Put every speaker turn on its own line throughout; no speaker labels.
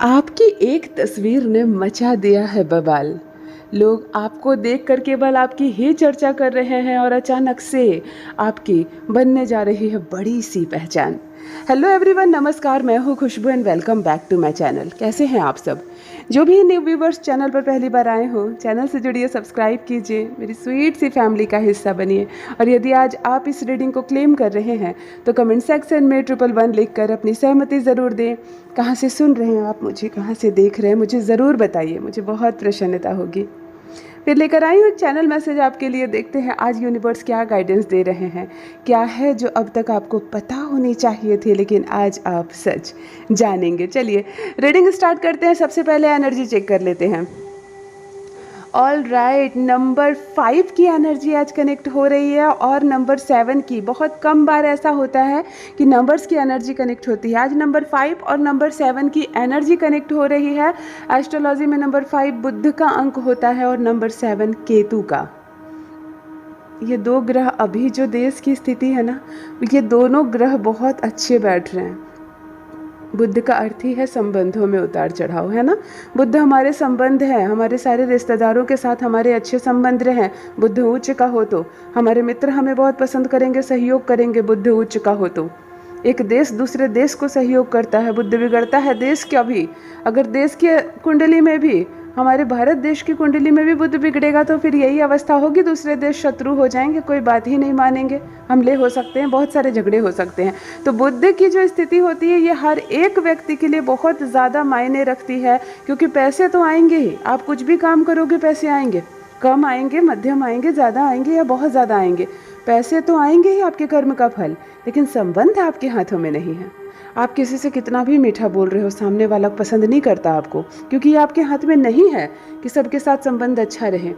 आपकी एक तस्वीर ने मचा दिया है बवाल। लोग आपको देखकर केवल आपकी ही चर्चा कर रहे हैं और अचानक से आपकी बनने जा रही है बड़ी सी पहचान। हेलो एवरीवन, नमस्कार, मैं हूँ Khushboo and welcome back to my channel. कैसे हैं आप सब? जो भी न्यू व्यूवर्स चैनल पर पहली बार आए हो, चैनल से जुड़िए, सब्सक्राइब कीजिए, मेरी स्वीट सी फैमिली का हिस्सा बनिए। और यदि आज आप इस रीडिंग को क्लेम कर रहे हैं तो कमेंट सेक्शन में 111 लिख कर अपनी सहमति ज़रूर दें। कहाँ से सुन रहे हैं आप मुझे, कहाँ से देख रहे हैं, मुझे ज़रूर बताइए, मुझे बहुत प्रसन्नता होगी। फिर लेकर आई हूँ एक चैनल मैसेज आपके लिए। देखते हैं आज यूनिवर्स क्या गाइडेंस दे रहे हैं, क्या है जो अब तक आपको पता होनी चाहिए थी लेकिन आज आप सच जानेंगे। चलिए रीडिंग स्टार्ट करते हैं। सबसे पहले एनर्जी चेक कर लेते हैं। ऑल राइट, नंबर 5 की एनर्जी आज कनेक्ट हो रही है और नंबर 7 की। बहुत कम बार ऐसा होता है कि नंबर्स की एनर्जी कनेक्ट होती है। आज नंबर 5 और नंबर 7 की एनर्जी कनेक्ट हो रही है। एस्ट्रोलॉजी में नंबर 5 बुध का अंक होता है और नंबर 7 केतु का। ये दो ग्रह, अभी जो देश की स्थिति है ना, ये दोनों ग्रह बहुत अच्छे बैठ रहे हैं। बुद्ध का अर्थ ही है संबंधों में उतार चढ़ाव, है ना। बुद्ध हमारे संबंध हैं, हमारे सारे रिश्तेदारों के साथ हमारे अच्छे संबंध रहें। बुद्ध उच्च का हो तो हमारे मित्र हमें बहुत पसंद करेंगे, सहयोग करेंगे। बुद्ध उच्च का हो तो एक देश दूसरे देश को सहयोग करता है। बुद्ध बिगड़ता है देश का भी। अगर देश की कुंडली में भी, हमारे भारत देश की कुंडली में भी बुध बिगड़ेगा तो फिर यही अवस्था होगी। दूसरे देश शत्रु हो जाएंगे, कोई बात ही नहीं मानेंगे, हमले हो सकते हैं, बहुत सारे झगड़े हो सकते हैं। तो बुध की जो स्थिति होती है ये हर एक व्यक्ति के लिए बहुत ज़्यादा मायने रखती है, क्योंकि पैसे तो आएंगे ही। आप कुछ भी काम करोगे पैसे आएंगे, कम आएंगे, मध्यम आएंगे, ज़्यादा आएंगे या बहुत ज़्यादा आएंगे, पैसे तो आएंगे ही, आपके कर्म का फल। लेकिन संबंध आपके हाथों में नहीं है। आप किसी से कितना भी मीठा बोल रहे हो, सामने वाला पसंद नहीं करता आपको, क्योंकि ये आपके हाथ में नहीं है कि सबके साथ संबंध अच्छा रहे।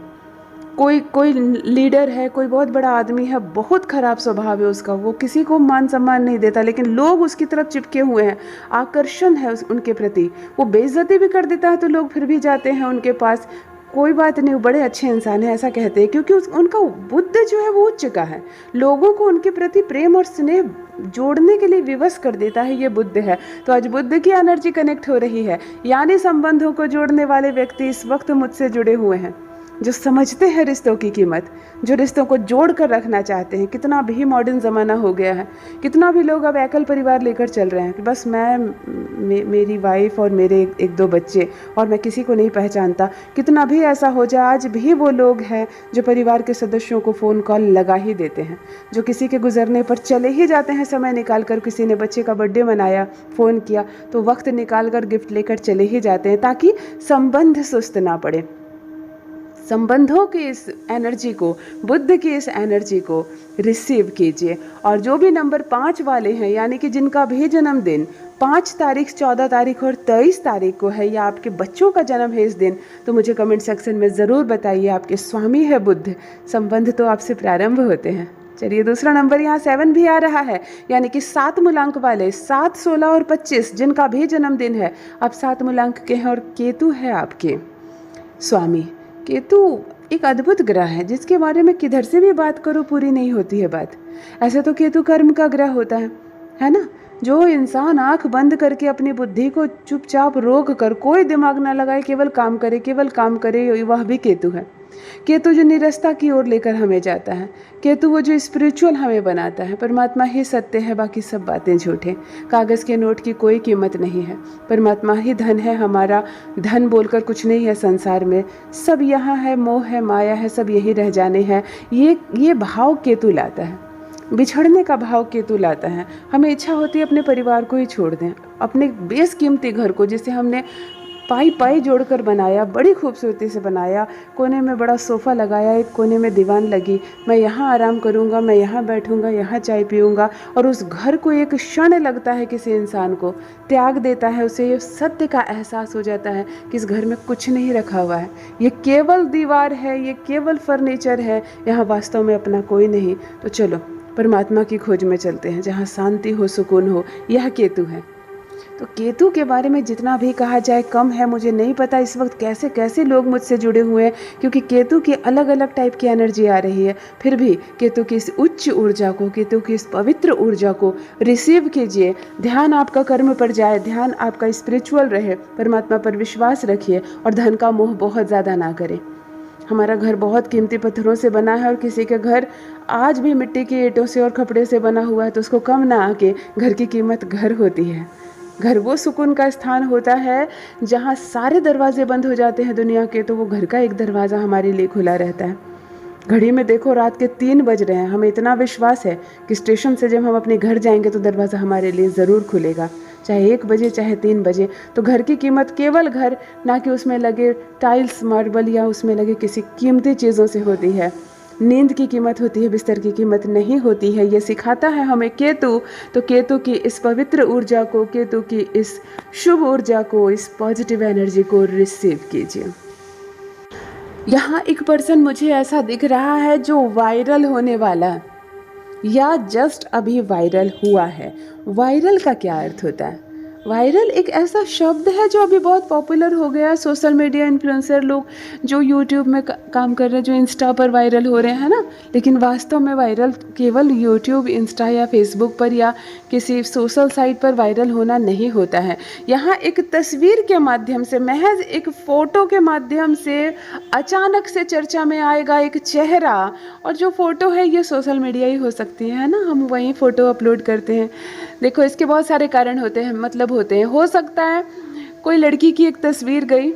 कोई लीडर है, कोई बहुत बड़ा आदमी है, बहुत खराब स्वभाव है उसका, वो किसी को मान सम्मान नहीं देता, लेकिन लोग उसकी तरफ चिपके हुए हैं, आकर्षण है उनके प्रति। वो बेइज्जती भी कर देता है तो लोग फिर भी जाते हैं उनके पास। कोई बात नहीं, वो बड़े अच्छे इंसान हैं ऐसा कहते हैं, क्योंकि उनका बुद्ध जो है वो उच्च का है। लोगों को उनके प्रति प्रेम और स्नेह जोड़ने के लिए विवश कर देता है, ये बुद्ध है। तो आज बुद्ध की एनर्जी कनेक्ट हो रही है, यानी संबंधों को जोड़ने वाले व्यक्ति इस वक्त मुझसे जुड़े हुए हैं, जो समझते हैं रिश्तों की कीमत, जो रिश्तों को जोड़ कर रखना चाहते हैं। कितना भी मॉडर्न ज़माना हो गया है, कितना भी लोग अब एकल परिवार लेकर चल रहे हैं कि बस मेरी वाइफ और मेरे एक दो बच्चे और मैं किसी को नहीं पहचानता। कितना भी ऐसा हो जाए, आज भी वो लोग हैं जो परिवार के सदस्यों को फ़ोन कॉल लगा ही देते हैं, जो किसी के गुजरने पर चले ही जाते हैं समय निकाल कर। किसी ने बच्चे का बर्थडे मनाया, फ़ोन किया तो वक्त निकाल कर गिफ्ट लेकर चले ही जाते हैं, ताकि संबंध सुस्त ना पड़े। संबंधों की इस एनर्जी को, बुद्ध की इस एनर्जी को रिसीव कीजिए। और जो भी नंबर 5 वाले हैं, यानी कि जिनका भी जन्मदिन 5 तारीख, 14 तारीख और 23 तारीख को है, या आपके बच्चों का जन्म है इस दिन, तो मुझे कमेंट सेक्शन में ज़रूर बताइए। आपके स्वामी है बुद्ध, संबंध तो आपसे प्रारंभ होते हैं। चलिए दूसरा नंबर यहाँ 7 भी आ रहा है, यानी कि 7 मूलांक वाले, 7, 16 और 25 जिनका भी जन्मदिन है, आप 7 मूलांक के हैं और केतु है आपके स्वामी। केतु एक अद्भुत ग्रह है जिसके बारे में किधर से भी बात करो पूरी नहीं होती है बात। ऐसे तो केतु कर्म का ग्रह होता है ना। जो इंसान आंख बंद करके अपनी बुद्धि को चुपचाप रोक कर, कोई दिमाग ना लगाए, केवल काम करे, वह भी केतु है। केतु जो निरस्ता की ओर लेकर हमें जाता है, केतु वो जो स्पिरिचुअल हमें बनाता है। परमात्मा ही सत्य है, बाकी सब बातें झूठे। कागज़ के नोट की कोई कीमत नहीं है, परमात्मा ही धन है हमारा। धन बोलकर कुछ नहीं है संसार में, सब यहाँ है, मोह है, माया है, सब यही रह जाने हैं। ये भाव केतु लाता है, बिछड़ने का भाव केतु लाता है। हमें इच्छा होती है अपने परिवार को ही छोड़ दें, अपने बेशकीमती घर को, जिसे हमने पाई जोड़कर बनाया, बड़ी खूबसूरती से बनाया, कोने में बड़ा सोफ़ा लगाया, एक कोने में दीवान लगी, मैं यहाँ आराम करूँगा, मैं यहाँ बैठूँगा, यहाँ चाय पीऊँगा, और उस घर को एक क्षण लगता है किसी इंसान को त्याग देता है। उसे ये सत्य का एहसास हो जाता है कि इस घर में कुछ नहीं रखा हुआ है, ये केवल दीवार है, ये केवल फर्नीचर है, यहाँ वास्तव में अपना कोई नहीं। तो चलो परमात्मा की खोज में चलते हैं, जहाँ शांति हो, सुकून हो। यह केतु है। तो केतु के बारे में जितना भी कहा जाए कम है। मुझे नहीं पता इस वक्त कैसे कैसे लोग मुझसे जुड़े हुए हैं, क्योंकि केतु की अलग अलग टाइप की एनर्जी आ रही है। फिर भी केतु की इस उच्च ऊर्जा को, केतु की इस पवित्र ऊर्जा को रिसीव कीजिए। ध्यान आपका कर्म पर जाए, ध्यान आपका स्पिरिचुअल रहे, परमात्मा पर विश्वास रखिए और धन का मोह बहुत ज़्यादा ना करें। हमारा घर बहुत कीमती पत्थरों से बना है और किसी के घर आज भी मिट्टी की ईंटों से और कपड़े से बना हुआ है, तो उसको कम ना आके, घर की कीमत घर होती है। घर वो सुकून का स्थान होता है जहाँ सारे दरवाजे बंद हो जाते हैं दुनिया के, तो वो घर का एक दरवाज़ा हमारे लिए खुला रहता है। घड़ी में देखो रात के 3 बज रहे हैं, हमें इतना विश्वास है कि स्टेशन से जब हम अपने घर जाएंगे तो दरवाज़ा हमारे लिए ज़रूर खुलेगा, चाहे 1 बजे चाहे 3 बजे। तो घर की कीमत केवल घर, ना कि उसमें लगे टाइल्स मार्बल या उसमें लगे किसी कीमती चीज़ों से होती है। नींद की कीमत होती है, बिस्तर की कीमत नहीं होती है। ये सिखाता है हमें केतु। तो केतु की इस पवित्र ऊर्जा को, केतु की इस शुभ ऊर्जा को, इस पॉजिटिव एनर्जी को रिसीव कीजिए। यहाँ एक पर्सन मुझे ऐसा दिख रहा है जो वायरल होने वाला या जस्ट अभी वायरल हुआ है। वायरल का क्या अर्थ होता है? वायरल एक ऐसा शब्द है जो अभी बहुत पॉपुलर हो गया है। सोशल मीडिया इन्फ्लुएंसर लोग जो यूट्यूब में काम कर रहे हैं, जो इंस्टा पर वायरल हो रहे हैं ना, लेकिन वास्तव में वायरल केवल यूट्यूब, इंस्टा या फेसबुक पर या किसी सोशल साइट पर वायरल होना नहीं होता है। यहाँ एक तस्वीर के माध्यम से, महज एक फ़ोटो के माध्यम से अचानक से चर्चा में आएगा एक चेहरा, और जो फ़ोटो है ये सोशल मीडिया ही हो सकती है ना, हम वहीं फ़ोटो अपलोड करते हैं। देखो इसके बहुत सारे कारण होते हैं, मतलब होते हैं। हो सकता है कोई लड़की की एक तस्वीर गई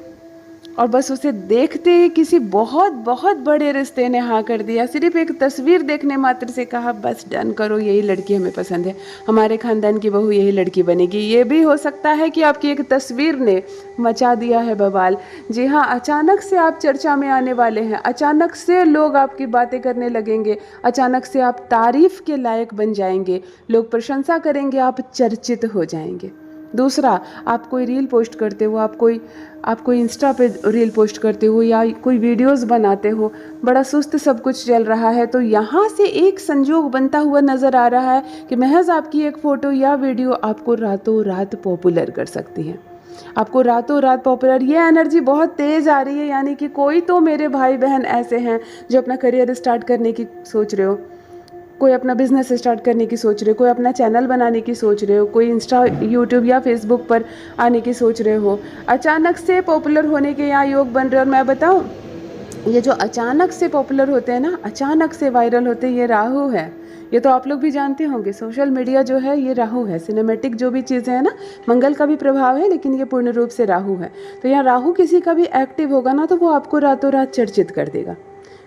और बस उसे देखते ही किसी बहुत बहुत बड़े रिश्ते ने हाँ कर दिया। सिर्फ एक तस्वीर देखने मात्र से कहा बस डन करो, यही लड़की हमें पसंद है, हमारे खानदान की बहू यही लड़की बनेगी। ये भी हो सकता है कि आपकी एक तस्वीर ने मचा दिया है बवाल। जी हाँ, अचानक से आप चर्चा में आने वाले हैं, अचानक से लोग आपकी बातें करने लगेंगे, अचानक से आप तारीफ के लायक बन जाएंगे, लोग प्रशंसा करेंगे, आप चर्चित हो जाएंगे। दूसरा, आप कोई रील पोस्ट करते हो, आप कोई इंस्टा पे रील पोस्ट करते हो या कोई वीडियोस बनाते हो, बड़ा सुस्त सब कुछ चल रहा है, तो यहाँ से एक संजोग बनता हुआ नज़र आ रहा है कि महज आपकी एक फ़ोटो या वीडियो आपको रातों रात पॉपुलर कर सकती है, आपको रातों रात पॉपुलर। ये एनर्जी बहुत तेज़ आ रही है, यानी कि कोई तो मेरे भाई बहन ऐसे हैं जो अपना करियर स्टार्ट करने की सोच रहे हो, कोई अपना बिजनेस स्टार्ट करने की सोच रहे हो, कोई अपना चैनल बनाने की सोच रहे हो, कोई इंस्टा, यूट्यूब या फेसबुक पर आने की सोच रहे हो, अचानक से पॉपुलर होने के यहाँ योग बन रहे हो। और मैं बताऊँ, ये जो अचानक से पॉपुलर होते हैं ना, अचानक से वायरल होते हैं, ये राहु है। ये तो आप लोग भी जानते होंगे, सोशल मीडिया जो है ये राहु है। सिनेमैटिक जो भी चीज़ें हैं ना, मंगल का भी प्रभाव है, लेकिन ये पूर्ण रूप से राहु है। तो यहाँ राहु किसी का भी एक्टिव होगा ना, तो वो आपको रातों रात चर्चित कर देगा।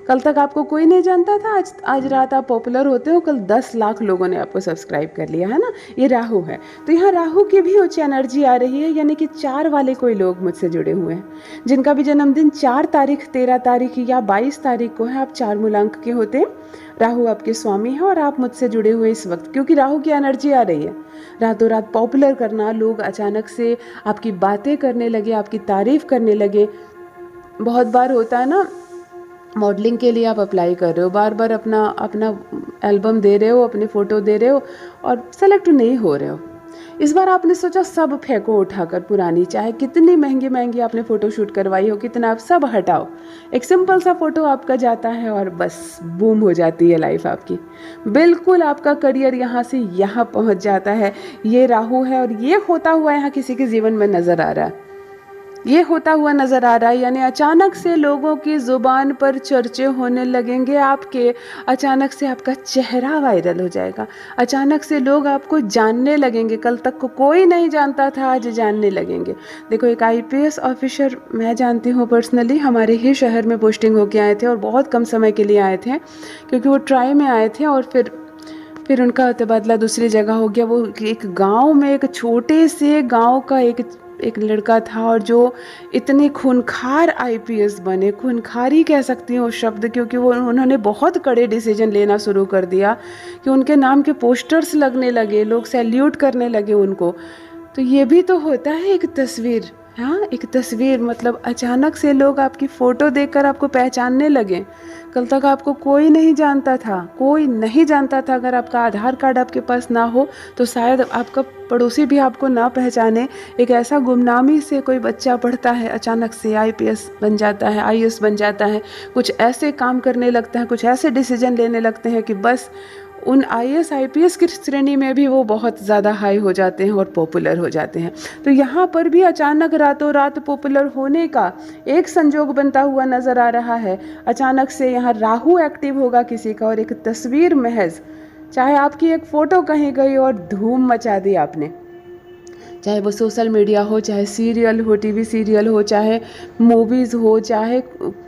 कल तक आपको कोई नहीं जानता था, आज रात आप पॉपुलर होते हो, कल 10 लाख लोगों ने आपको सब्सक्राइब कर लिया है ना, ये राहु है। तो यहाँ राहु की भी उच्च एनर्जी आ रही है, यानी कि 4 वाले कोई लोग मुझसे जुड़े हुए हैं, जिनका भी जन्मदिन 4 तारीख, 13 तारीख या 22 तारीख को है, आप 4 मूलांक के होते हैं, राहु आपके स्वामी हैं और आप मुझसे जुड़े हुए इस वक्त, क्योंकि राहु की एनर्जी आ रही है। रातों रात पॉपुलर करना, लोग अचानक से आपकी बातें करने लगे, आपकी तारीफ करने लगे। बहुत बार होता है ना, मॉडलिंग के लिए आप अप्लाई कर रहे हो, बार बार अपना एल्बम दे रहे हो, अपने फ़ोटो दे रहे हो और सेलेक्ट नहीं हो रहे हो। इस बार आपने सोचा सब फेंको उठाकर, पुरानी चाहे कितनी महंगी महंगी आपने फ़ोटो शूट करवाई हो, कितना आप सब हटाओ, एक सिंपल सा फ़ोटो आपका जाता है और बस बूम हो जाती है लाइफ आपकी। बिल्कुल आपका करियर यहाँ से यहाँ पहुँच जाता है। ये राहु है और ये होता हुआ यहाँ किसी के जीवन में नज़र आ रहा है, ये होता हुआ नज़र आ रहा है। यानी अचानक से लोगों की ज़ुबान पर चर्चे होने लगेंगे आपके, अचानक से आपका चेहरा वायरल हो जाएगा, अचानक से लोग आपको जानने लगेंगे। कल तक को कोई नहीं जानता था, आज जानने लगेंगे। देखो, एक IPS ऑफिसर मैं जानती हूँ पर्सनली, हमारे ही शहर में पोस्टिंग होके आए थे और बहुत कम समय के लिए आए थे, क्योंकि वो ट्राई में आए थे और फिर उनका तबादला दूसरी जगह हो गया। वो एक गाँव में, एक छोटे से गाँव का एक लड़का था और जो इतने खूंखार IPS बने, खूंखारी कह सकती हूँ उस शब्द, क्योंकि उन्होंने बहुत कड़े डिसीजन लेना शुरू कर दिया कि उनके नाम के पोस्टर्स लगने लगे, लोग सैल्यूट करने लगे उनको। तो ये भी तो होता है एक तस्वीर, हाँ, एक तस्वीर, मतलब अचानक से लोग आपकी फ़ोटो देखकर आपको पहचानने लगे। कल तक आपको कोई नहीं जानता था, कोई नहीं जानता था। अगर आपका आधार कार्ड आपके पास ना हो तो शायद आपका पड़ोसी भी आपको ना पहचाने। एक ऐसा गुमनामी से कोई बच्चा पढ़ता है, अचानक से आईपीएस बन जाता है, आईएएस बन जाता है, कुछ ऐसे काम करने लगता है, कुछ ऐसे डिसीजन लेने लगते हैं कि बस उन आईएएस आईपीएस की श्रेणी में भी वो बहुत ज़्यादा हाई हो जाते हैं और पॉपुलर हो जाते हैं। तो यहाँ पर भी अचानक रातों रात पॉपुलर होने का एक संजोग बनता हुआ नज़र आ रहा है। अचानक से यहाँ राहु एक्टिव होगा किसी का, और एक तस्वीर महज, चाहे आपकी एक फ़ोटो कहीं गई और धूम मचा दी आपने, चाहे वो सोशल मीडिया हो, चाहे सीरियल हो, टीवी सीरियल हो, चाहे मूवीज़ हो, चाहे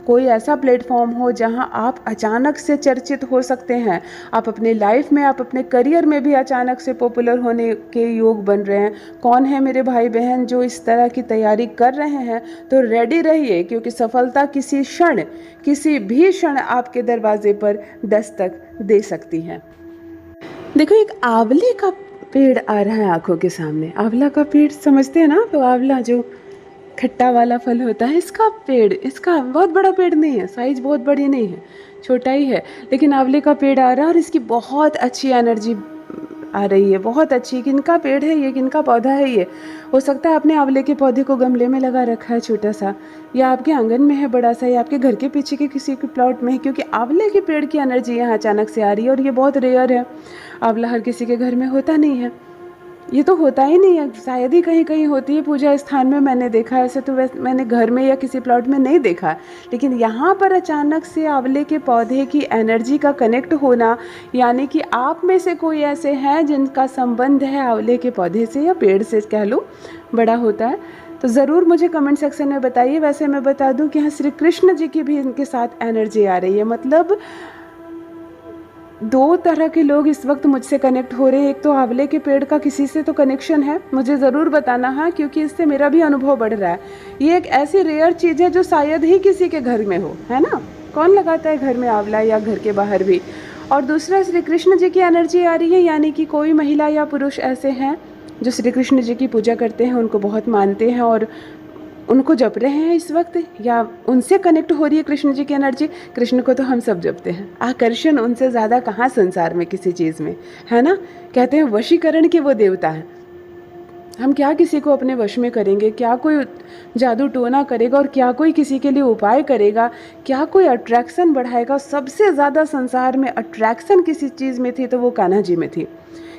कोई ऐसा प्लेटफॉर्म हो जहां आप अचानक से चर्चित हो सकते हैं। आप अपने लाइफ में, आप अपने करियर में भी अचानक से पॉपुलर होने के योग बन रहे हैं। कौन है मेरे भाई बहन जो इस तरह की तैयारी कर रहे हैं? तो रेडी रहिए, क्योंकि सफलता किसी क्षण, किसी भी क्षण आपके दरवाजे पर दस्तक दे सकती है। देखो, एक आंवले का पेड़ आ रहा है आंखों के सामने। आंवला का पेड़ समझते हैं ना आप? आंवला जो खट्टा वाला फल होता है, इसका पेड़, इसका बहुत बड़ा पेड़ नहीं है, साइज बहुत बड़ी नहीं है, छोटा ही है, लेकिन आंवले का पेड़ आ रहा है और इसकी बहुत अच्छी एनर्जी आ रही है, बहुत अच्छी। किनका पेड़ है ये, किनका पौधा है ये? हो सकता है आपने आंवले के पौधे को गमले में लगा रखा है छोटा सा, या आपके आंगन में है बड़ा सा, या आपके घर के पीछे के किसी के प्लॉट में है, क्योंकि आंवले के पेड़ की एनर्जी यहाँ अचानक से आ रही है और ये बहुत रेयर है। आंवला हर किसी के घर में होता नहीं है, ये तो होता ही नहीं है, शायद ही कहीं कहीं होती है पूजा स्थान में मैंने देखा है, ऐसे तो मैंने घर में या किसी प्लॉट में नहीं देखा। लेकिन यहाँ पर अचानक से आंवले के पौधे की एनर्जी का कनेक्ट होना, यानी कि आप में से कोई ऐसे हैं जिनका संबंध है आंवले के पौधे से या पेड़ से कह लो, बड़ा होता है, तो ज़रूर मुझे कमेंट सेक्शन में बताइए। वैसे मैं बता दूं कि यहाँ श्री कृष्ण जी की भी इनके साथ एनर्जी आ रही है। मतलब दो तरह के लोग इस वक्त मुझसे कनेक्ट हो रहे हैं। एक तो आंवले के पेड़ का किसी से तो कनेक्शन है, मुझे ज़रूर बताना है, क्योंकि इससे मेरा भी अनुभव बढ़ रहा है। ये एक ऐसी रेयर चीज़ है जो शायद ही किसी के घर में हो, है ना? कौन लगाता है घर में आंवला, या घर के बाहर भी? और दूसरा, श्री कृष्ण जी की एनर्जी आ रही है, यानी कि कोई महिला या पुरुष ऐसे हैं जो श्री कृष्ण जी की पूजा करते हैं, उनको बहुत मानते हैं और उनको जप रहे हैं इस वक्त, या उनसे कनेक्ट हो रही है कृष्ण जी की एनर्जी। कृष्ण को तो हम सब जपते हैं, आकर्षण उनसे ज़्यादा कहाँ संसार में किसी चीज़ में, है ना? कहते हैं वशीकरण के वो देवता है। हम क्या किसी को अपने वश में करेंगे? क्या कोई जादू टोना करेगा और क्या कोई किसी के लिए उपाय करेगा? क्या कोई अट्रैक्शन बढ़ाएगा? सबसे ज़्यादा संसार में अट्रैक्शन किसी चीज़ में थी तो वो कान्हा जी में थी।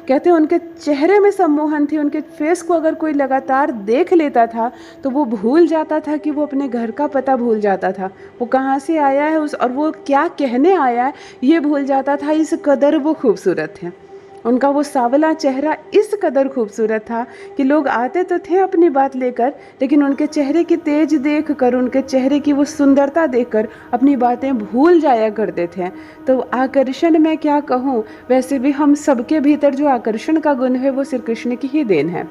कहते हैं उनके चेहरे में सम्मोहन थी, उनके फेस को अगर कोई लगातार देख लेता था तो वो भूल जाता था कि वो अपने घर का पता भूल जाता था, वो कहाँ से आया है और वो क्या कहने आया है ये भूल जाता था। इस कदर वो खूबसूरत थे, उनका वो सांवला चेहरा इस कदर खूबसूरत था कि लोग आते तो थे अपनी बात लेकर, लेकिन उनके चेहरे की तेज देखकर, उनके चेहरे की वो सुंदरता देखकर अपनी बातें भूल जाया करते थे। तो आकर्षण में क्या कहूँ, वैसे भी हम सबके भीतर जो आकर्षण का गुण है वो श्री कृष्ण की ही देन है।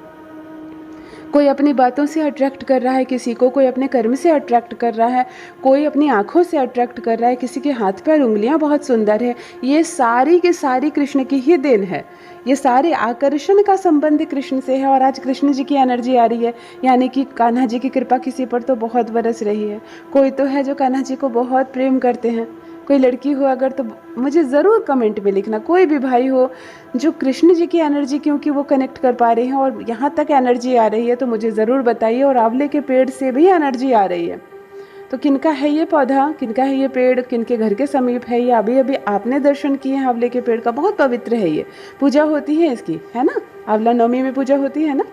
कोई अपनी बातों से अट्रैक्ट कर रहा है किसी को, कोई अपने कर्म से अट्रैक्ट कर रहा है, कोई अपनी आंखों से अट्रैक्ट कर रहा है, किसी के हाथ पैर उंगलियां बहुत सुंदर है। ये सारी की सारी कृष्ण की ही देन है। ये सारे आकर्षण का संबंध कृष्ण से है और आज कृष्ण जी की एनर्जी आ रही है, यानी कि कान्हा जी की कृपा किसी पर तो बहुत बरस रही है। कोई तो है जो कान्हा जी को बहुत प्रेम करते हैं। कोई लड़की हो अगर तो मुझे ज़रूर कमेंट में लिखना, कोई भी भाई हो जो कृष्ण जी की एनर्जी क्योंकि वो कनेक्ट कर पा रहे हैं और यहाँ तक एनर्जी आ रही है तो मुझे ज़रूर बताइए। और आंवले के पेड़ से भी एनर्जी आ रही है, तो किनका है ये पौधा, किनका है ये पेड़, किनके घर के समीप है, ये अभी अभी आपने दर्शन किए हैं आंवले के पेड़ का। बहुत पवित्र है, ये पूजा होती है इसकी, है ना? आंवला नवमी में पूजा होती है ना?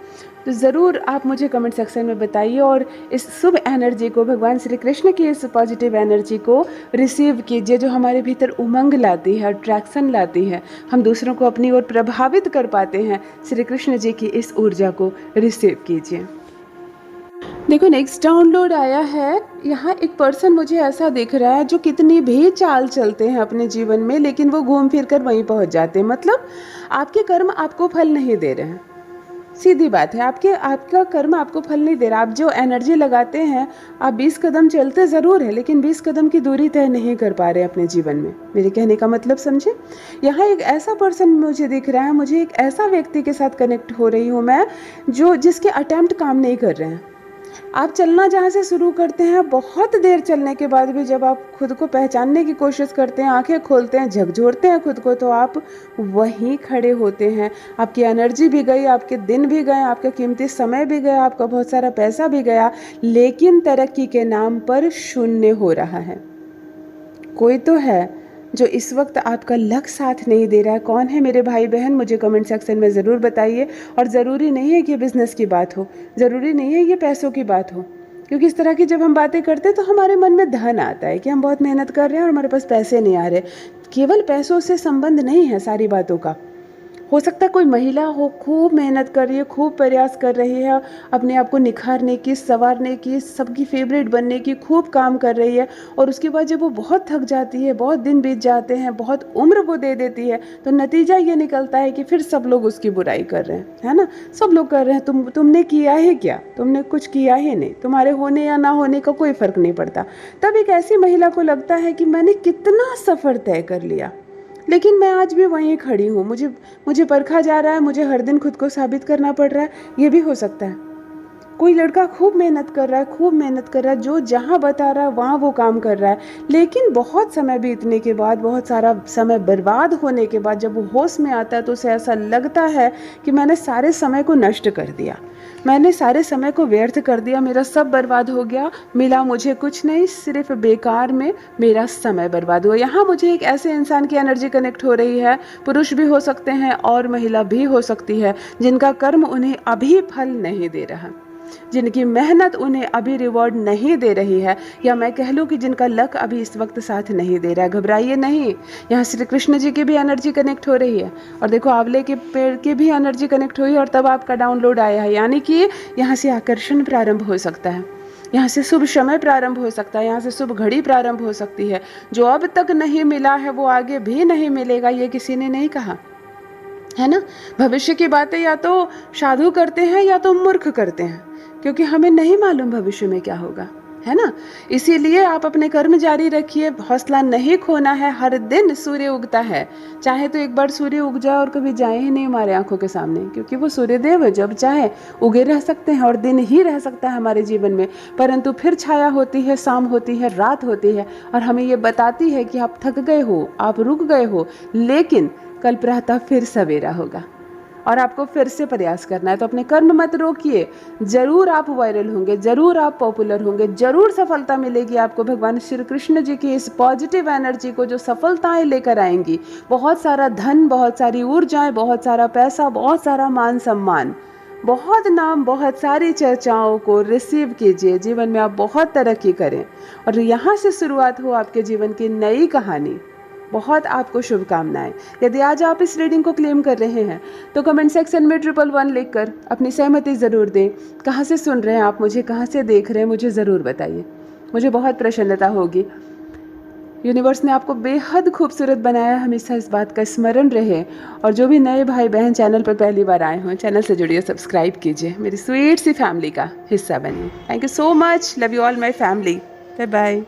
तो ज़रूर आप मुझे कमेंट सेक्शन में बताइए और इस शुभ एनर्जी को, भगवान श्री कृष्ण की इस पॉजिटिव एनर्जी को रिसीव कीजिए जो हमारे भीतर उमंग लाती है, अट्रैक्शन लाती है, हम दूसरों को अपनी ओर प्रभावित कर पाते हैं। श्री कृष्ण जी की इस ऊर्जा को रिसीव कीजिए। देखो, नेक्स्ट डाउनलोड आया है। यहाँ एक पर्सन मुझे ऐसा दिख रहा है जो कितनी भी चाल चलते हैं अपने जीवन में, लेकिन वो घूम फिर कर वहीं पहुँच जाते हैं। मतलब आपके कर्म आपको फल नहीं दे रहे हैं, सीधी बात है। आपका कर्म आपको फल नहीं दे रहा। आप जो एनर्जी लगाते हैं, आप 20 कदम चलते ज़रूर है, लेकिन 20 कदम की दूरी तय नहीं कर पा रहे अपने जीवन में। मेरे कहने का मतलब समझे? यहाँ एक ऐसा पर्सन मुझे दिख रहा है, मुझे एक ऐसा व्यक्ति के साथ कनेक्ट हो रही हूँ मैं, जिसके अटेम्प्ट काम नहीं कर रहे हैं। आप चलना जहाँ से शुरू करते हैं, बहुत देर चलने के बाद भी जब आप खुद को पहचानने की कोशिश करते हैं, आंखें खोलते हैं, झकझोरते हैं खुद को, तो आप वहीं खड़े होते हैं। आपकी एनर्जी भी गई, आपके दिन भी गए, आपका कीमती समय भी गया, आपका बहुत सारा पैसा भी गया, लेकिन तरक्की के नाम पर शून्य हो रहा है। कोई तो है जो इस वक्त आपका लक साथ नहीं दे रहा है। कौन है मेरे भाई बहन, मुझे कमेंट सेक्शन में ज़रूर बताइए। और ज़रूरी नहीं है कि बिज़नेस की बात हो, ज़रूरी नहीं है ये पैसों की बात हो, क्योंकि इस तरह की जब हम बातें करते हैं तो हमारे मन में धन आता है कि हम बहुत मेहनत कर रहे हैं और हमारे पास पैसे नहीं आ रहे। केवल पैसों से संबंध नहीं है सारी बातों का। हो सकता है कोई महिला हो, खूब मेहनत कर रही है, खूब प्रयास कर रही है अपने आप को निखारने की, संवारने की, सबकी फेवरेट बनने की, खूब काम कर रही है, और उसके बाद जब वो बहुत थक जाती है, बहुत दिन बीत जाते हैं, बहुत उम्र वो दे देती है, तो नतीजा ये निकलता है कि फिर सब लोग उसकी बुराई कर रहे हैं, है ना। सब लोग कर रहे हैं, तुमने किया है क्या, तुमने कुछ किया ही नहीं, तुम्हारे होने या ना होने का कोई फ़र्क नहीं पड़ता। तब एक ऐसी महिला को लगता है कि मैंने कितना सफ़र तय कर लिया, लेकिन मैं आज भी वहीं खड़ी हूँ, मुझे परखा जा रहा है, मुझे हर दिन खुद को साबित करना पड़ रहा है। ये भी हो सकता है कोई लड़का खूब मेहनत कर रहा है, खूब मेहनत कर रहा है, जो जहाँ बता रहा है वहाँ वो काम कर रहा है, लेकिन बहुत समय बीतने के बाद, बहुत सारा समय बर्बाद होने के बाद जब वो होश में आता है तो उसे ऐसा लगता है कि मैंने सारे समय को नष्ट कर दिया, मैंने सारे समय को व्यर्थ कर दिया, मेरा सब बर्बाद हो गया, मिला मुझे कुछ नहीं, सिर्फ बेकार में मेरा समय बर्बाद हुआ। यहाँ मुझे एक ऐसे इंसान की एनर्जी कनेक्ट हो रही है, पुरुष भी हो सकते हैं और महिला भी हो सकती है, जिनका कर्म उन्हें अभी फल नहीं दे रहा, जिनकी मेहनत उन्हें अभी रिवॉर्ड नहीं दे रही है, या मैं कह लूँ कि जिनका लक अभी इस वक्त साथ नहीं दे रहा है। घबराइए नहीं, यहाँ श्री कृष्ण जी की भी एनर्जी कनेक्ट हो रही है, और देखो आंवले के पेड़ की भी एनर्जी कनेक्ट हुई, और तब आपका डाउनलोड आया है, यानी कि यहाँ से आकर्षण प्रारंभ हो सकता है, यहाँ से शुभ समय प्रारंभ हो सकता है, यहाँ से शुभ घड़ी प्रारंभ हो सकती है। जो अब तक नहीं मिला है वो आगे भी नहीं मिलेगा, ये किसी ने नहीं कहा, है ना। भविष्य की बातें या तो साधु करते हैं या तो मूर्ख करते हैं, क्योंकि हमें नहीं मालूम भविष्य में क्या होगा, है ना। इसीलिए आप अपने कर्म जारी रखिए, हौसला नहीं खोना है। हर दिन सूर्य उगता है, चाहे तो एक बार सूर्य उग जाए और कभी जाए ही नहीं हमारे आंखों के सामने, क्योंकि वो सूर्यदेव है, जब चाहे उगे रह सकते हैं और दिन ही रह सकता है हमारे जीवन में, परंतु फिर छाया होती है, शाम होती है, रात होती है, और हमें ये बताती है कि आप थक गए हो, आप रुक गए हो, लेकिन कल प्रातः फिर सवेरा होगा और आपको फिर से प्रयास करना है। तो अपने कर्म मत रोकिए, जरूर आप वायरल होंगे, जरूर आप पॉपुलर होंगे, जरूर सफलता मिलेगी आपको। भगवान श्री कृष्ण जी की इस पॉजिटिव एनर्जी को जो सफलताएं लेकर आएंगी, बहुत सारा धन, बहुत सारी ऊर्जाएं, बहुत सारा पैसा, बहुत सारा मान सम्मान, बहुत नाम, बहुत सारी चर्चाओं को रिसीव कीजिए। जीवन में आप बहुत तरक्की करें और यहाँ से शुरुआत हो आपके जीवन की नई कहानी। बहुत आपको शुभकामनाएं। यदि आज आप इस रीडिंग को क्लेम कर रहे हैं तो कमेंट सेक्शन में 111 लिखकर अपनी सहमति ज़रूर दें। कहाँ से सुन रहे हैं आप मुझे, कहाँ से देख रहे हैं, मुझे ज़रूर बताइए, मुझे बहुत प्रसन्नता होगी। यूनिवर्स ने आपको बेहद खूबसूरत बनाया, हमेशा इस बात का स्मरण रहे। और जो भी नए भाई बहन चैनल पर पहली बार आए हों, चैनल से जुड़िए, सब्सक्राइब कीजिए, मेरी स्वीट सी फैमिली का हिस्सा बनिए। Thank you so much, love you all my family, bye bye.